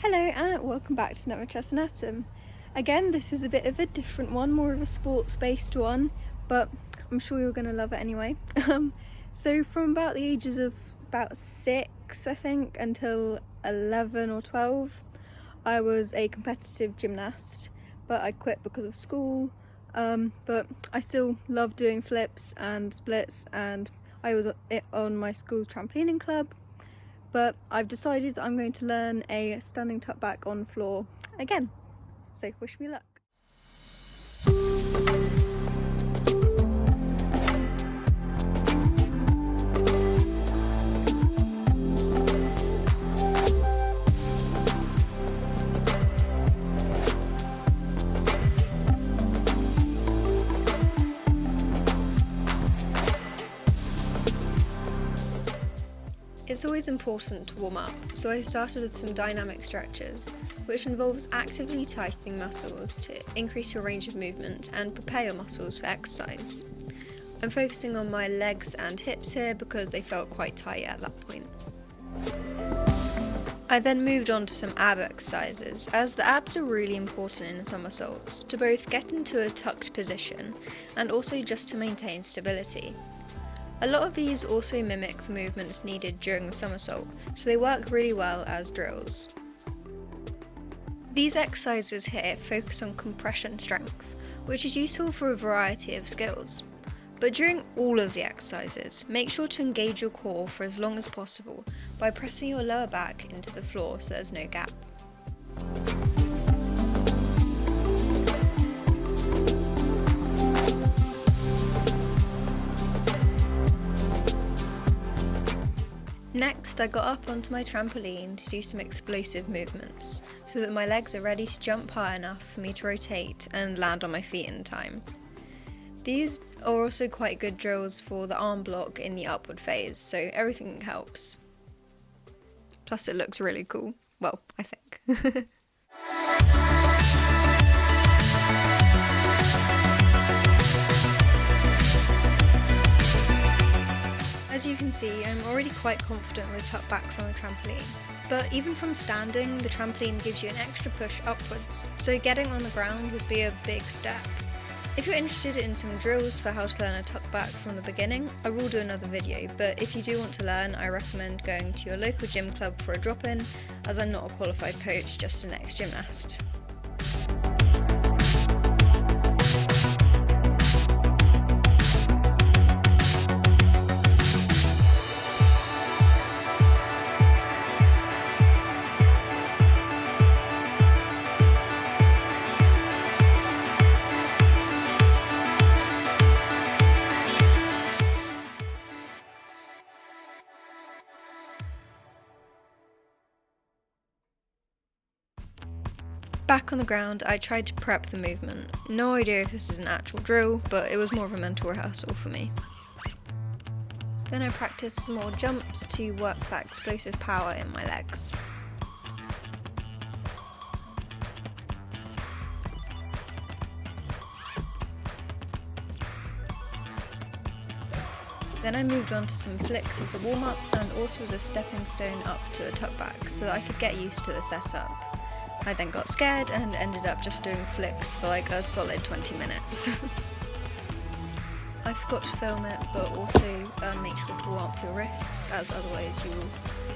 Hello and welcome back to Never Trust an Atom. Again, this is a bit of a different one, more of a sports-based one, but I'm sure you're going to love it anyway. So from about the ages of about 6, I think, until 11 or 12, I was a competitive gymnast, but I quit because of school. But I still love doing flips and splits, and I was on my school's trampolining club. But I've decided that I'm going to learn a standing tuck back on floor again. So wish me luck. It's always important to warm up, so I started with some dynamic stretches, which involves actively tightening muscles to increase your range of movement and prepare your muscles for exercise. I'm focusing on my legs and hips here because they felt quite tight at that point. I then moved on to some ab exercises, as the abs are really important in somersaults, to both get into a tucked position and also just to maintain stability. A lot of these also mimic the movements needed during the somersault, so they work really well as drills. These exercises here focus on compression strength, which is useful for a variety of skills. But during all of the exercises, make sure to engage your core for as long as possible by pressing your lower back into the floor so there's no gap. Next, I got up onto my trampoline to do some explosive movements, so that my legs are ready to jump high enough for me to rotate and land on my feet in time. These are also quite good drills for the arm block in the upward phase, so everything helps. Plus it looks really cool. Well, I think. As you can see, I'm already quite confident with tuck backs on the trampoline, but even from standing, the trampoline gives you an extra push upwards, so getting on the ground would be a big step. If you're interested in some drills for how to learn a tuck back from the beginning, I will do another video, but if you do want to learn, I recommend going to your local gym club for a drop-in, as I'm not a qualified coach, just an ex-gymnast. Back on the ground, I tried to prep the movement. No idea if this is an actual drill, but it was more of a mental rehearsal for me. Then I practiced some more jumps to work that explosive power in my legs. Then I moved on to some flicks as a warm-up and also as a stepping stone up to a tuck back so that I could get used to the setup. I then got scared and ended up just doing flicks for like a solid 20 minutes. I forgot to film it, but also make sure to warm up your wrists, as otherwise you will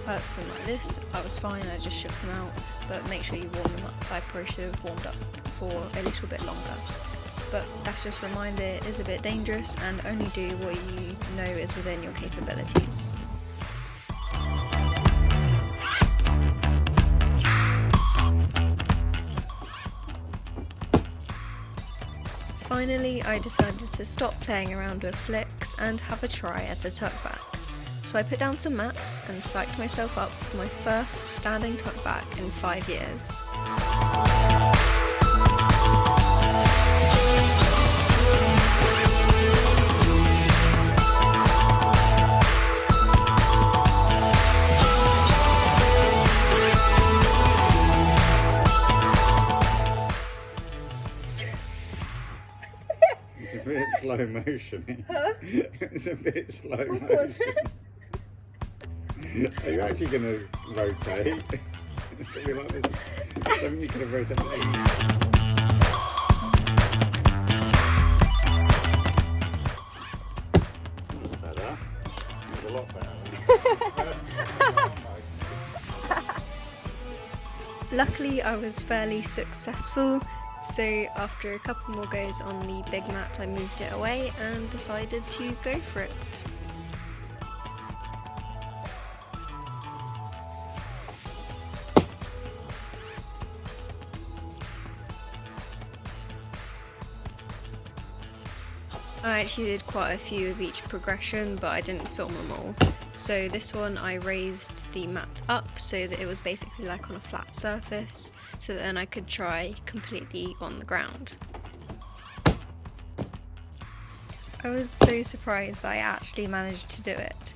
hurt them like this. I was fine, I just shook them out, but make sure you warm them up. I probably should have warmed up for a little bit longer. But that's just a reminder, it is a bit dangerous, and only do what you know is within your capabilities. Finally, I decided to stop playing around with flicks and have a try at a tuck back. So I put down some mats and psyched myself up for my first standing tuck back in 5 years. It's a bit slow motion. Huh? It's a bit slow What was motion. it? Are you actually going to rotate? It'll be like this. Something you could have rotated. Better. It's a lot better. Luckily I was fairly successful, so after a couple more goes on the big mat I moved it away and decided to go for it. I actually did quite a few of each progression, but I didn't film them all. So this one I raised the mat up so that it was basically like on a flat surface, so that then I could try completely on the ground. I was so surprised that I actually managed to do it.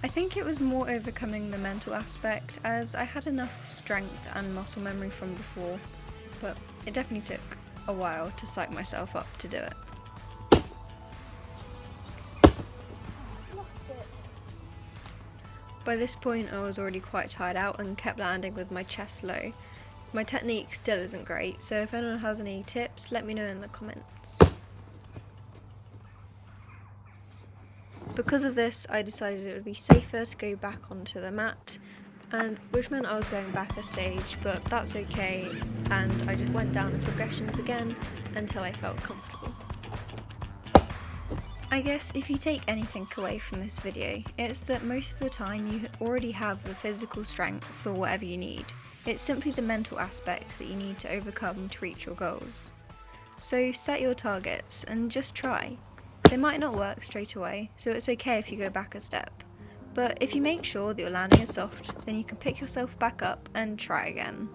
I think it was more overcoming the mental aspect, as I had enough strength and muscle memory from before, but it definitely took a while to psych myself up to do it. By this point I was already quite tired out and kept landing with my chest low. My technique still isn't great, so if anyone has any tips, let me know in the comments. Because of this, I decided it would be safer to go back onto the mat, and which meant I was going back a stage, but that's okay, and I just went down the progressions again until I felt comfortable. I guess if you take anything away from this video, it's that most of the time you already have the physical strength for whatever you need. It's simply the mental aspects that you need to overcome to reach your goals. So set your targets and just try. They might not work straight away, so it's okay if you go back a step. But if you make sure that your landing is soft, then you can pick yourself back up and try again.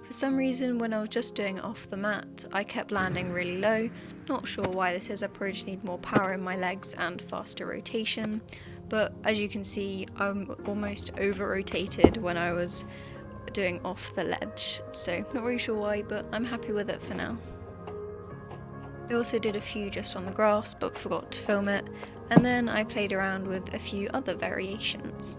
For some reason, when I was just doing it off the mat, I kept landing really low. Not sure why this is, I probably just need more power in my legs and faster rotation. But as you can see, I'm almost over-rotated when I was doing off the ledge. So not really sure why, but I'm happy with it for now. I also did a few just on the grass, but forgot to film it. And then I played around with a few other variations.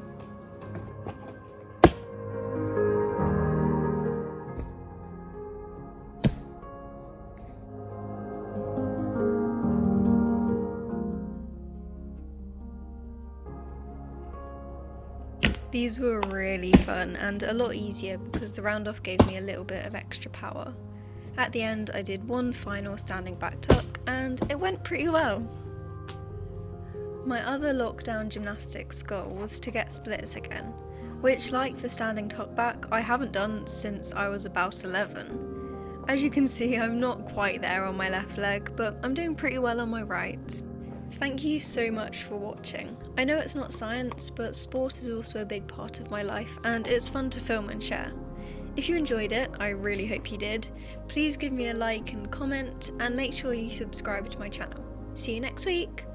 These were really fun and a lot easier because the round off gave me a little bit of extra power. At the end I did one final standing back tuck and it went pretty well. My other lockdown gymnastics goal was to get splits again, which, like the standing tuck back, I haven't done since I was about 11. As you can see, I'm not quite there on my left leg, but I'm doing pretty well on my right. Thank you so much for watching. I know it's not science, but sport is also a big part of my life and it's fun to film and share. If you enjoyed it, I really hope you did, please give me a like and comment and make sure you subscribe to my channel. See you next week!